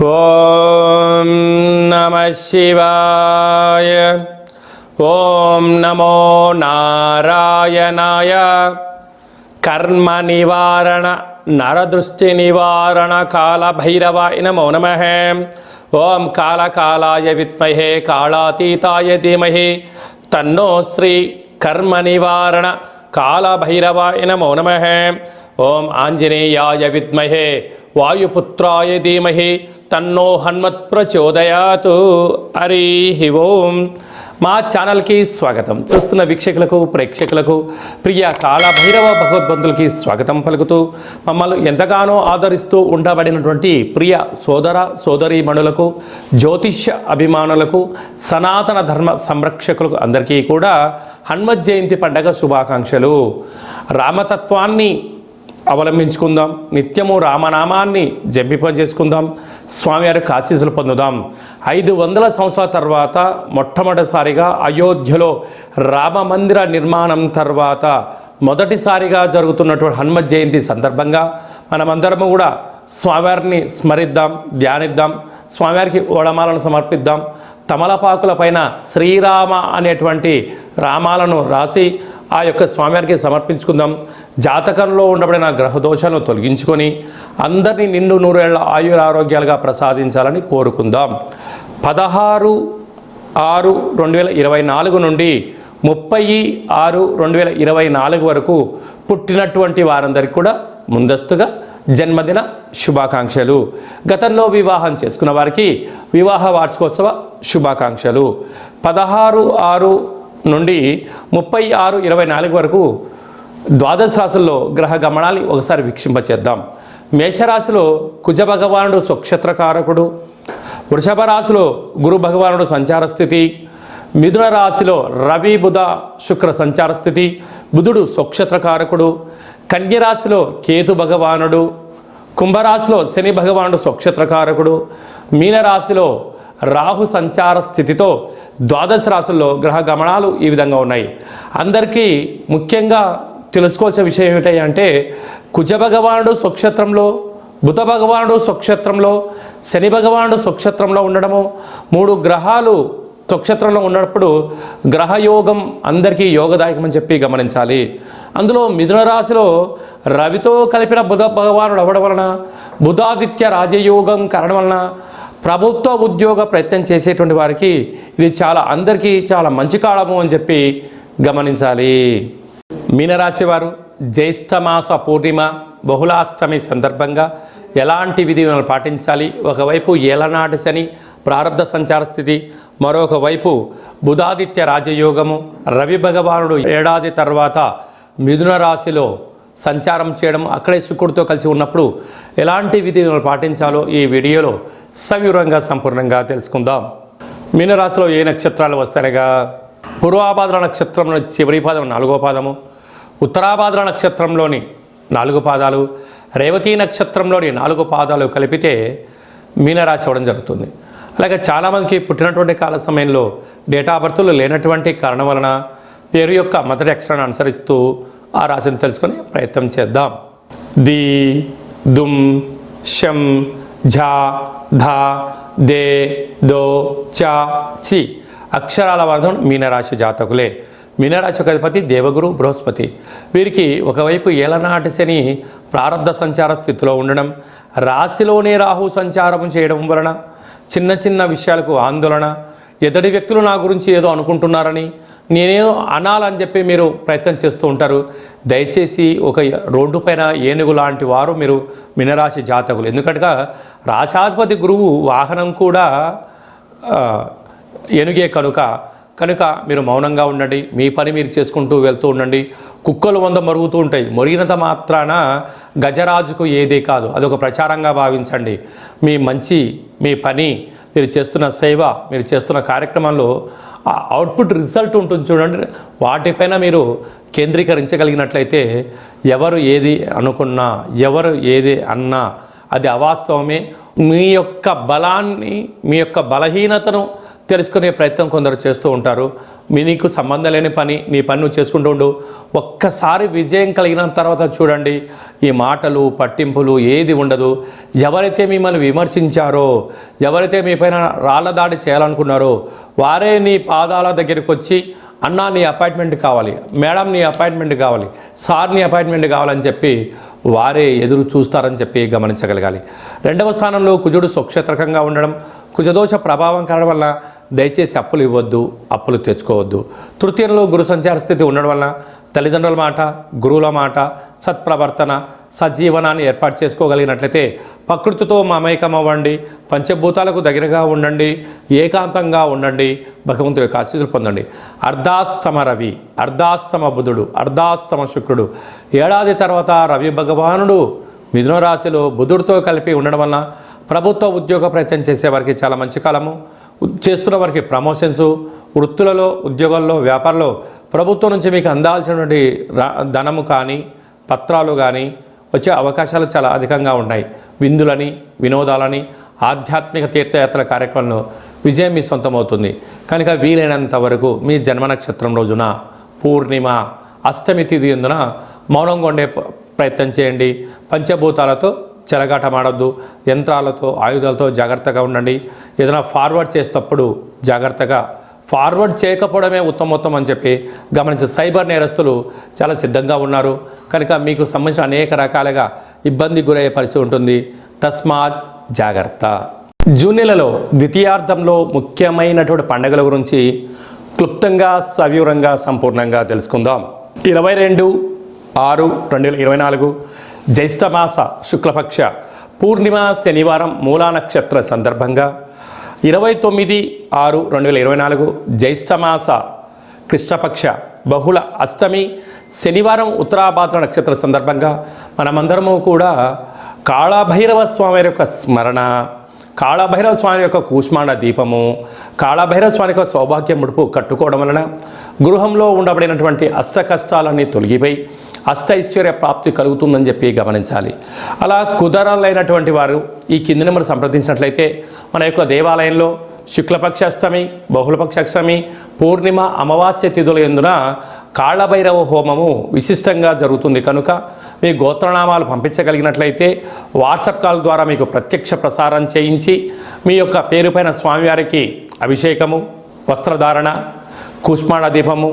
ఓం నమః శివాయ. ఓం నమో నారాయణాయ. కర్మ నివారణ నరదృష్టి నివారణ కాల భైరవాయ నమో నమః. ఓం కాళకాలాయ విద్మహే కాళాతీతాయ ధీమహి తన్నో శ్రీ కర్మ నివారణ కాల భైరవాయ నమో నమః. ఓం ఆంజనేయాయ విద్మహే వాయుపుత్రాయ ధీమహి తన్నో హనుమత్ ప్రచోదయాతు. హరి ఓం. మా ఛానల్కి స్వాగతం. చూస్తున్న వీక్షకులకు ప్రేక్షకులకు ప్రియ కాళభైరవ భగవద్బంధులకి స్వాగతం పలుకుతూ మమ్మల్ని ఎంతగానో ఆదరిస్తూ ఉండబడినటువంటి ప్రియ సోదర సోదరీమణులకు, జ్యోతిష్య అభిమానులకు, సనాతన ధర్మ సంరక్షకులకు అందరికీ కూడా హనుమత్ జయంతి పండగ శుభాకాంక్షలు. రామతత్వాన్ని అవలంబించుకుందాం, నిత్యము రామనామాన్ని జంపింప చేసుకుందాం, స్వామివారి ఆశీస్సులు పొందుదాం. 500 సంవత్సరాల తర్వాత మొట్టమొదటిసారిగా అయోధ్యలో రామమందిర నిర్మాణం తర్వాత మొదటిసారిగా జరుగుతున్నటువంటి హనుమత్ జయంతి సందర్భంగా మనమందరము కూడా స్వామివారిని స్మరిద్దాం, ధ్యానిద్దాం, స్వామివారికి ఓడమాలను సమర్పిద్దాం. తమలపాకుల పైన శ్రీరామ అనేటువంటి రామాలను రాసి ఆ యొక్క స్వామివారికి సమర్పించుకుందాం. జాతకంలో ఉండబడిన గ్రహదోషాలను తొలగించుకొని అందరినీ నిండు నూరేళ్ల ఆయురారోగ్యాలుగా ప్రసాదించాలని కోరుకుందాం. 16/6/2024 నుండి 30/6/2024 వరకు పుట్టినటువంటి వారందరికీ కూడా ముందస్తుగా జన్మదిన శుభాకాంక్షలు. గతంలో వివాహం చేసుకున్న వారికి వివాహ వార్షికోత్సవ శుభాకాంక్షలు. 16/6 నుండి 30/6/24 వరకు ద్వాదశ రాశుల్లో గ్రహ గమనాన్ని ఒకసారి వీక్షింపచేద్దాం. మేషరాశిలో కుజ భగవానుడు స్వక్షత్రకారకుడు, వృషభ రాశిలో గురు భగవానుడు సంచార స్థితి, మిథున రాశిలో రవి బుధ శుక్ర సంచార స్థితి, బుధుడు స్వక్షత్రకారకుడు, కన్యరాశిలో కేతు భగవానుడు, కుంభరాశిలో శని భగవానుడు స్వక్షత్రకారకుడు, మీనరాశిలో రాహు సంచార స్థితితో ద్వాదశ రాశుల్లో గ్రహ గమనాలు ఈ విధంగా ఉన్నాయి. అందరికీ ముఖ్యంగా తెలుసుకోవాల్సిన విషయం ఏమిటి అంటే, కుజ భగవానుడు స్వక్షత్రంలో, బుధ భగవానుడు స్వక్షత్రంలో, శని భగవానుడు స్వక్షత్రంలో ఉండడము, 3 గ్రహాలు స్వక్షత్రంలో ఉన్నప్పుడు గ్రహయోగం అందరికీ యోగదాయకమని చెప్పి గమనించాలి. అందులో మిథున రాశిలో రవితో కలిపిన బుధ భగవానుడు అవ్వడం వలన, బుధాదిత్య రాజయోగం కారణం వలన ప్రభుత్వ ఉద్యోగ ప్రయత్నం చేసేటువంటి వారికి ఇది అందరికీ చాలా మంచి కాలము అని చెప్పి గమనించాలి. మీనరాశి వారు జ్యేష్ఠమాస పూర్ణిమ బహుళాష్టమి సందర్భంగా ఎలాంటి విధులను పాటించాలి? ఒకవైపు ఏలనాటి శని ప్రారబ్ధ సంచార స్థితి, మరొక వైపు బుధాదిత్య రాజయోగము, రవి భగవానుడు ఏడాది తర్వాత మిథున రాశిలో సంచారం చేయడం, అక్కడే శుక్రుడితో కలిసి ఉన్నప్పుడు ఎలాంటి విధులను పాటించాలో ఈ వీడియోలో సవివరంగా సంపూర్ణంగా తెలుసుకుందాం. మీనరాశిలో ఏ నక్షత్రాలు వస్తాయనగా, పూర్వాభాద్ర నక్షత్రంలో చివరి పాదం 4వ పాదము, ఉత్తరాభాద్ర నక్షత్రంలోని 4 పాదాలు, రేవతి నక్షత్రంలోని 4 పాదాలు కలిపితే మీనరాశి అవ్వడం జరుగుతుంది. అలాగే చాలామందికి పుట్టినటువంటి కాల సమయంలో డేటా ఆఫ్ బర్త్లు లేనటువంటి కారణం వలన పేరు యొక్క మొదటి అక్షరాన్ని అనుసరిస్తూ ఆ రాశిని తెలుసుకొని ప్రయత్నం చేద్దాం. ది, దుమ్, షం, ఝా, ధా, దే, దో, చా, చి అక్షరాల వర్ధం మీనరాశి జాతకులే. మీనరాశి అధిపతి దేవగురు బృహస్పతి. వీరికి ఒకవైపు ఏలనాటి శని ప్రారబ్ధ సంచార స్థితిలో ఉండడం, రాశిలోనే రాహు సంచారం చేయడం వలన చిన్న చిన్న విషయాలకు ఆందోళన, ఎదుటి వ్యక్తులు నా గురించి ఏదో అనుకుంటున్నారని నేనేదో అనాలని చెప్పి మీరు ప్రయత్నం చేస్తూ ఉంటారు. దయచేసి ఒక రోడ్డు పైన ఏనుగు లాంటి వారు మీరు మీనరాశి జాతకులు. ఎందుకంటే రాశాధిపతి గురువు వాహనం కూడా ఏనుగే కనుక మీరు మౌనంగా ఉండండి, మీ పని మీరు చేసుకుంటూ వెళ్తూ ఉండండి. కుక్కలు 100 మరుగుతూ ఉంటాయి, మొరిగినంత మాత్రాన గజరాజుకు ఏదే కాదు, అదొక ప్రచారంగా భావించండి. మీ మంచి, మీ పని, మీరు చేస్తున్న సేవ, మీరు చేస్తున్న కార్యక్రమంలో అవుట్పుట్ రిజల్ట్ ఉంటుంది చూడండి, వాటిపైన మీరు కేంద్రీకరించగలిగినట్లయితే ఎవరు ఏది అనుకున్నా, ఎవరు ఏది అన్నా అది అవాస్తవమే. మీ యొక్క బలాన్ని, మీ యొక్క బలహీనతను తెలుసుకునే ప్రయత్నం కొందరు చేస్తూ ఉంటారు. నీకు సంబంధం లేని పని, నీ పని నువ్వు చేసుకుంటూ ఉండు. ఒక్కసారి విజయం కలిగిన తర్వాత చూడండి, ఈ మాటలు పట్టింపులు ఏది ఉండదు. ఎవరైతే మిమ్మల్ని విమర్శించారో, ఎవరైతే మీ పైన రాళ్ళ దాడి చేయాలనుకున్నారో వారే నీ పాదాల దగ్గరికి వచ్చి, అన్నా నీ అపాయింట్మెంట్ కావాలి, మేడం నీ అపాయింట్మెంట్ కావాలి, సార్ నీ అపాయింట్మెంట్ కావాలని చెప్పి వారే ఎదురు చూస్తారని చెప్పి గమనించగలగాలి. రెండవ స్థానంలో కుజుడు స్వక్షేత్రకంగా ఉండడం, కుజదోష ప్రభావం కావడం వల్ల దయచేసి అప్పులు ఇవ్వద్దు, అప్పులు తెచ్చుకోవద్దు. తృతీయంలో గురు సంచార స్థితి ఉండడం వల్ల తల్లిదండ్రుల మాట, గురువుల మాట, సత్ప్రవర్తన, సజీవనాన్ని ఏర్పాటు చేసుకోగలిగినట్లయితే ప్రకృతితో మమేకం అవ్వండి, పంచభూతాలకు దగ్గరగా ఉండండి, ఏకాంతంగా ఉండండి, భగవంతుడి యొక్క ఆశీస్సులు పొందండి. అర్ధాస్తమ రవి, అర్ధాస్తమ బుధుడు, అర్ధాస్తమ శుక్రుడు, ఏడాది తర్వాత రవి భగవానుడు మిథున రాశిలో బుధుడితో కలిపి ఉండడం వలన ప్రభుత్వ ఉద్యోగ ప్రయత్నం చేసేవారికి చాలా మంచి కాలము. చేస్తున్న వారికి ప్రమోషన్స్, వృత్తులలో, ఉద్యోగాల్లో, వ్యాపారంలో ప్రభుత్వం నుంచి మీకు అందాల్సినటువంటి ధనము కానీ, పత్రాలు కానీ వచ్చే అవకాశాలు చాలా అధికంగా ఉన్నాయి. విందులని, వినోదాలని, ఆధ్యాత్మిక తీర్థయాత్రల కార్యక్రమంలో విజయం మీ సొంతమవుతుంది. కనుక వీలైనంత వరకు మీ జన్మ నక్షత్రం రోజున పూర్ణిమ, అష్టమి తిథి ఎందున మౌనంగా ఉండే ప్రయత్నం చేయండి. పంచభూతాలతో చెలగాటమాడొద్దు, యంత్రాలతో, ఆయుధాలతో జాగ్రత్తగా ఉండండి. ఏదైనా ఫార్వర్డ్ చేసేటప్పుడు జాగ్రత్తగా, ఫార్వర్డ్ చేయకపోవడమే ఉత్తమోత్తం అని చెప్పి గమనించి సైబర్ నేరస్తులు చాలా సిద్ధంగా ఉన్నారు. కనుక మీకు సంబంధించిన అనేక రకాలుగా ఇబ్బంది గురయ్యే పరిస్థితి ఉంటుంది. తస్మాత్ జాగ్రత్త. జూన్ నెలలో ద్వితీయార్థంలో ముఖ్యమైనటువంటి పండుగల గురించి క్లుప్తంగా, సవివరంగా, సంపూర్ణంగా తెలుసుకుందాం. 22/6/2024 జ్యేష్ఠమాస శుక్లపక్ష పూర్ణిమ శనివారం మూలా నక్షత్ర సందర్భంగా 29/6/2024 జ్యేష్ఠమాస కృష్ణపక్ష బహుళ అష్టమి శనివారం ఉత్తరాభాద్ర నక్షత్ర సందర్భంగా మనమందరము కూడా కాళభైరవ స్వామి యొక్క స్మరణ, కాళభైరవ స్వామి యొక్క కూష్మాండ దీపము, కాళభైరవ స్వామి యొక్క సౌభాగ్య ముడుపు కట్టుకోవడం వలన గృహంలో ఉండబడినటువంటి అష్ట కష్టాలన్నీ తొలగిపోయి అష్టైశ్వర్య ప్రాప్తి కలుగుతుందని చెప్పి గమనించాలి. అలా కుదరలైనటువంటి వారు ఈ కింది నెంబర్ సంప్రదించినట్లయితే మన యొక్క దేవాలయంలో శుక్లపక్ష అష్టమి, బహుళపక్ష అష్టమి, పూర్ణిమ, అమావాస్య తిథుల యందున కాళభైరవ హోమము విశిష్టంగా జరుగుతుంది. కనుక మీ గోత్రనామాలు పంపించగలిగినట్లయితే వాట్సాప్ కాల్ ద్వారా మీకు ప్రత్యక్ష ప్రసారం చేయించి మీ యొక్క పేరుపైన స్వామివారికి అభిషేకము, వస్త్రధారణ, కూష్మాండ దీపము,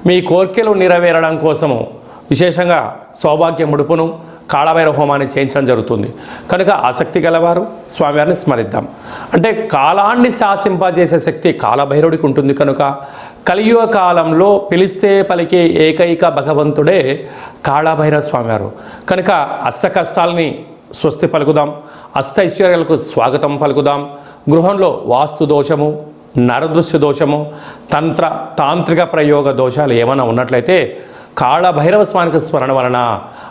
మీ కోర్కెలు నెరవేరడం కోసము విశేషంగా సౌభాగ్య ముడుపును, కాళభైరవ హోమాన్ని చేయించడం జరుగుతుంది. కనుక ఆసక్తి గలవారు స్వామివారిని స్మరిద్దాం. అంటే కాలాన్ని శాసింపజేసే శక్తి కాళభైరవుడికి ఉంటుంది. కనుక కలియుగ కాలంలో పిలిస్తే పలికే ఏకైక భగవంతుడే కాళభైరవ స్వామివారు. కనుక అష్ట కష్టాలని స్వస్తి పలుకుదాం, అష్టైశ్వర్యాలకు స్వాగతం పలుకుదాం. గృహంలో వాస్తు దోషము, నరదృశ్య దోషము, తాంత్రిక ప్రయోగ దోషాలు ఏమైనా ఉన్నట్లయితే కాళభైరవ స్వామికి స్మరణ వలన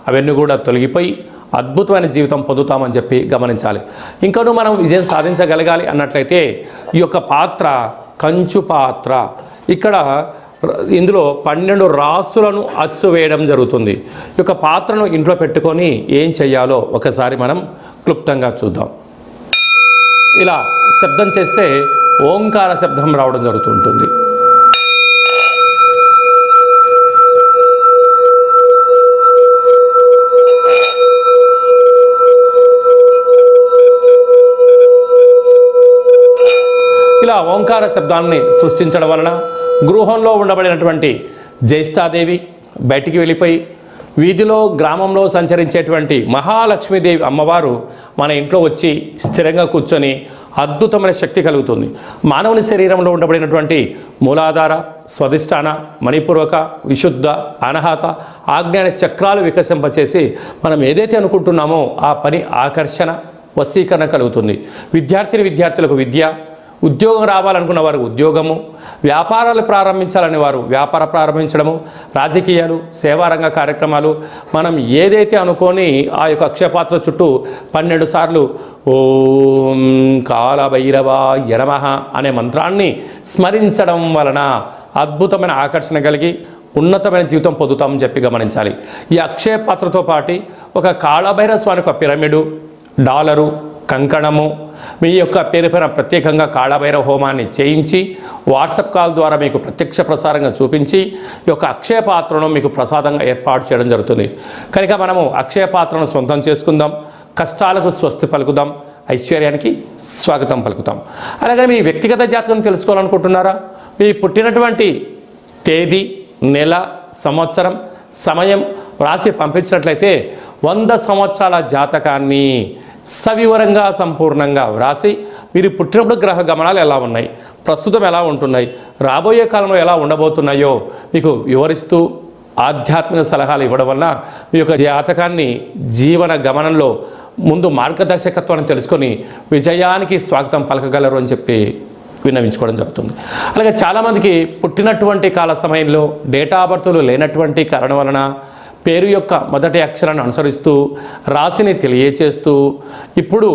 అవన్నీ కూడా తొలగిపోయి అద్భుతమైన జీవితం పొందుతామని చెప్పి గమనించాలి. ఇంకనూ మనం విజయం సాధించగలగాలి అన్నట్లయితే ఈ యొక్క పాత్ర కంచు పాత్ర, ఇక్కడ ఇందులో 12 రాసులను అచ్చు వేయడం జరుగుతుంది. ఈ యొక్క పాత్రను ఇంట్లో పెట్టుకొని ఏం చెయ్యాలో ఒకసారి మనం క్లుప్తంగా చూద్దాం. ఇలా శబ్దం చేస్తే ఓంకార శబ్దం రావడం జరుగుతుంటుంది. ఇలా ఓంకార శబ్దాన్ని సృష్టించడం వలన గృహంలో ఉండబడినటువంటి జ్యేష్ఠాదేవి బయటికి వెళ్ళిపోయి వీధిలో, గ్రామంలో సంచరించేటువంటి మహాలక్ష్మీదేవి అమ్మవారు మన ఇంట్లో వచ్చి స్థిరంగా కూర్చొని అద్భుతమైన శక్తి కలుగుతుంది. మానవుని శరీరంలో ఉండబడినటువంటి మూలాధార, స్వధిష్టాన, మణిపూర్వక, విశుద్ధ, అనాహత, ఆజ్ఞాన చక్రాలు వికసింపచేసి మనం ఏదైతే అనుకుంటున్నామో ఆ పని ఆకర్షణ, వశీకరణ కలుగుతుంది. విద్యార్థులకు విద్య, ఉద్యోగం రావాలనుకున్న వారు ఉద్యోగము, వ్యాపారాలు ప్రారంభించాలని వారు వ్యాపార ప్రారంభించడము, రాజకీయాలు, సేవారంగ కార్యక్రమాలు, మనం ఏదైతే అనుకొని ఆ యొక్క అక్షయపాత్ర చుట్టూ 12 సార్లు ఓం కాళభైరవాయ నమః అనే మంత్రాన్ని స్మరించడం వలన అద్భుతమైన ఆకర్షణ కలిగి ఉన్నతమైన జీవితం పొందుతామని చెప్పి గమనించాలి. ఈ అక్షయ పాత్రతో పాటు ఒక కాళభైరవ స్వామి యొక్క పిరమిడు, డాలరు, కంకణము, మీ యొక్క పేరు పైన ప్రత్యేకంగా కాళభైరవ హోమాన్ని చేయించి వాట్సాప్ కాల్ ద్వారా మీకు ప్రత్యక్ష ప్రసారంగా చూపించి ఈ యొక్క అక్షయ పాత్రను మీకు ప్రసాదంగా ఏర్పాటు చేయడం జరుగుతుంది. కనుక మనము అక్షయ పాత్రను సొంతం చేసుకుందాం, కష్టాలకు స్వస్తి పలుకుదాం, ఐశ్వర్యానికి స్వాగతం పలుకుతాం. అలాగే మీ వ్యక్తిగత జాతకం తెలుసుకోవాలనుకుంటున్నారా? మీ పుట్టినటువంటి తేదీ, నెల, సంవత్సరం, సమయం రాసి పంపించినట్లయితే 100 సంవత్సరాల జాతకాన్ని సవివరంగా సంపూర్ణంగా వ్రాసి మీరు పుట్టినప్పుడు గ్రహ గమనాలు ఎలా ఉన్నాయి, ప్రస్తుతం ఎలా ఉంటున్నాయి, రాబోయే కాలంలో ఎలా ఉండబోతున్నాయో మీకు వివరిస్తూ ఆధ్యాత్మిక సలహాలు ఇవ్వడం వల్ల మీ యొక్క జాతకాన్ని జీవన గమనంలో ముందు మార్గదర్శకత్వాన్ని తెలుసుకొని విజయానికి స్వాగతం పలకగలరు అని చెప్పి విన్నవించుకోవడం జరుగుతుంది. అలాగే చాలామందికి పుట్టినటువంటి కాల సమయంలో డేటా ఆఫ్ బర్త్లు లేనటువంటి కారణం వలన పేరు యొక్క మొదటి అక్షరాన్ని అనుసరిస్తూ రాశిని తెలియచేస్తూ ఇప్పుడు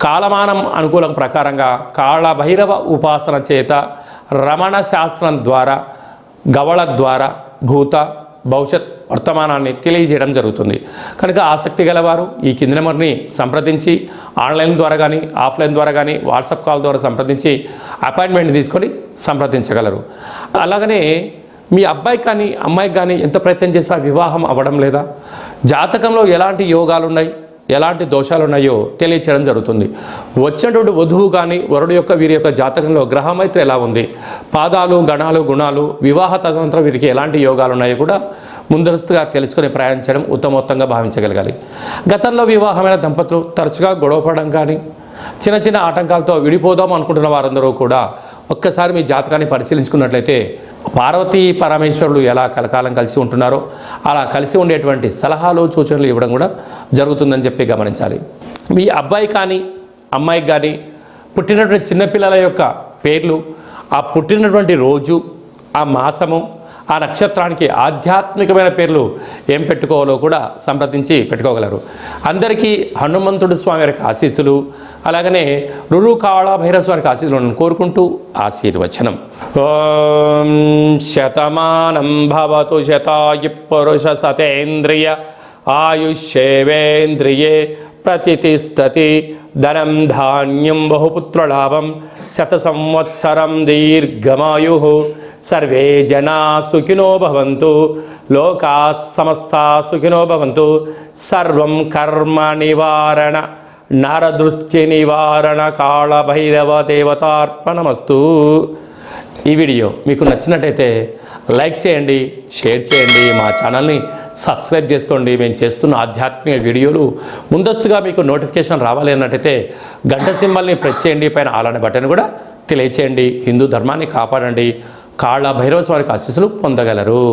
కాలమానం అనుకూలం ప్రకారంగా కాళభైరవ ఉపాసన చేత రమణ శాస్త్రం ద్వారా గవళ ద్వారా భూత భవిష్యత్ వర్తమానాన్ని తెలియజేయడం జరుగుతుంది. కనుక ఆసక్తి గలవారు ఈ కింది నెంబర్ని సంప్రదించి ఆన్లైన్ ద్వారా కానీ ఆఫ్లైన్ ద్వారా కానీ వాట్సాప్ కాల్ ద్వారా సంప్రదించి అపాయింట్మెంట్ తీసుకొని సంప్రదించగలరు. అలాగనే మీ అబ్బాయికి కానీ అమ్మాయికి కానీ ఎంత ప్రయత్నం చేసినా వివాహం అవ్వడం లేదా, జాతకంలో ఎలాంటి యోగాలు ఉన్నాయి, ఎలాంటి దోషాలు ఉన్నాయో తెలియచేయడం జరుగుతుంది. వచ్చినటువంటి వధువు కానీ వరుడు యొక్క వీరి యొక్క జాతకంలో గ్రహమైత్రి ఎలా ఉంది, పాదాలు, గణాలు, గుణాలు, వివాహ తదనంతరం వీరికి ఎలాంటి యోగాలు ఉన్నాయో కూడా ముందస్తుగా తెలుసుకొని ప్రయాణించడం ఉత్తమోత్తంగా భావించగలగాలి. గతంలో వివాహమైన దంపతులు తరచుగా గొడవపడడం కానీ చిన్న చిన్న ఆటంకాలతో విడిపోదాం అనుకుంటున్న వారందరూ కూడా ఒక్కసారి మీ జాతకాన్ని పరిశీలించుకున్నట్లయితే పార్వతీ పరమేశ్వరులు ఎలా కలకాలం కలిసి ఉంటున్నారో అలా కలిసి ఉండేటువంటి సలహాలు సూచనలు ఇవ్వడం కూడా జరుగుతుందని చెప్పి గమనించాలి. మీ అబ్బాయి కానీ అమ్మాయికి కానీ పుట్టినటువంటి చిన్నపిల్లల యొక్క పేర్లు, ఆ పుట్టినటువంటి రోజు, ఆ మాసము, ఆ నక్షత్రానికి ఆధ్యాత్మికమైన పేర్లు ఏం పెట్టుకోవాలో కూడా సంప్రదించి పెట్టుకోగలరు. అందరికీ హనుమంతుడు స్వామి వారికి ఆశీస్సులు, అలాగనే రురు కాళభైరవ స్వామికి ఆశీస్సులను కోరుకుంటూ ఆశీర్వచనం. ఓం శతమానం భవతు శతాయు పురుష సతేంద్రియ ఆయుష్యేవేంద్రియే ప్రతిష్టతి ధనం ధాన్యం బహుపుత్రలాభం శత సంవత్సరం దీర్ఘమాయు సర్వే జనా సుఖినో భవంతు లోకా సమస్తా సుఖినో భవంతు సర్వం కర్మ నివారణ నరదృష్టి నివారణ కాళభైరవ దేవతార్పణమస్తు. ఈ వీడియో మీకు నచ్చినట్టయితే లైక్ చేయండి, షేర్ చేయండి, మా ఛానల్ని సబ్స్క్రైబ్ చేసుకోండి. మేము చేస్తున్న ఆధ్యాత్మిక వీడియోలు ముందస్తుగా మీకు నోటిఫికేషన్ రావాలి అన్నట్టయితే గంట సింబల్ని ప్రెస్ చేయండి, పైన ఆల్ అనే బటన్ కూడా తెలియచేయండి. హిందూ ధర్మాన్ని కాపాడండి, కాళభైరవ స్వామికి ఆశీస్సులు పొందగలరు.